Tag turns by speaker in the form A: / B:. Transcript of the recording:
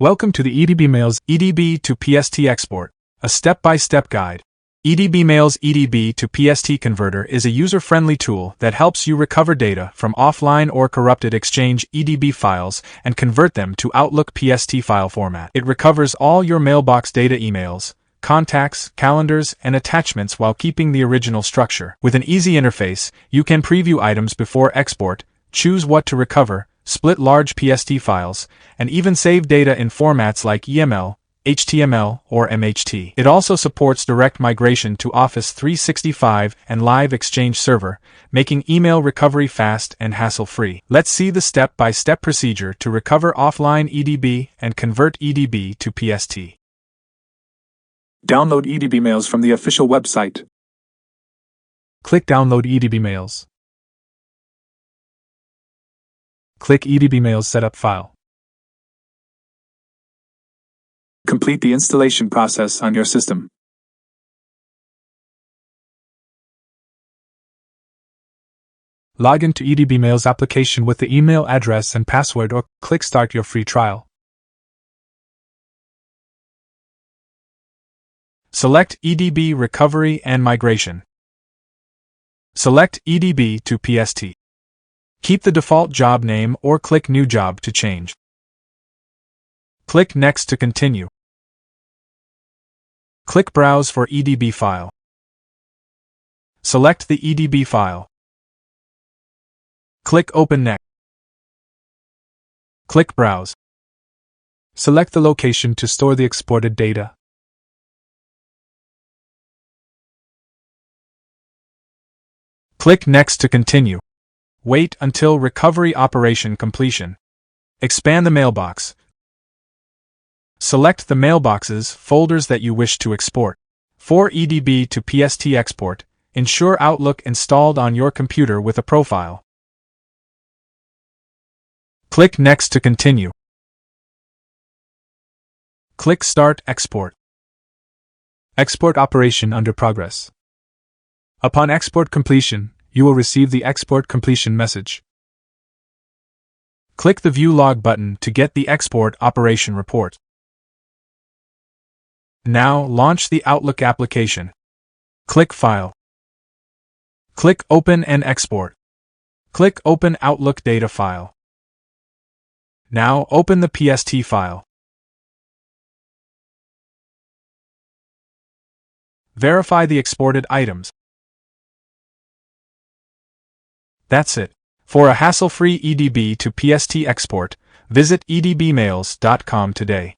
A: Welcome to the EdbMails EDB to PST export, a step-by-step guide. EdbMails EDB to PST Converter is a user-friendly tool that helps you recover data from offline or corrupted Exchange EDB files and convert them to Outlook PST file format. It recovers all your mailbox data, emails, contacts, calendars, and attachments while keeping the original structure. With an easy interface, you can preview items before export, choose what to recover, split large PST files, and even save data in formats like EML, HTML, or MHT. It also supports direct migration to Office 365 and Live Exchange Server, making email recovery fast and hassle-free. Let's see the step-by-step procedure to recover offline EDB and convert EDB to PST.
B: Download EdbMails from the official website.
A: Click Download EdbMails. Click EdbMails Setup File.
B: Complete the installation process on your system.
A: Log into EdbMails application with the email address and password or click Start your free trial. Select EDB Recovery and Migration. Select EDB to PST. Keep the default job name or click New Job to change. Click Next to continue. Click Browse for EDB file. Select the EDB file. Click Open Next. Click Browse. Select the location to store the exported data. Click Next to continue. Wait until recovery operation completion. Expand the mailbox. Select the mailboxes folders that you wish to export. For EDB to PST export, ensure Outlook installed on your computer with a profile. Click Next to continue. Click Start Export. Export operation under progress. Upon export completion, you will receive the export completion message. Click the View Log button to get the export operation report. Now launch the Outlook application. Click File. Click Open and Export. Click Open Outlook Data File. Now open the PST file. Verify the exported items. That's it. For a hassle-free EDB to PST export, visit edbmails.com today.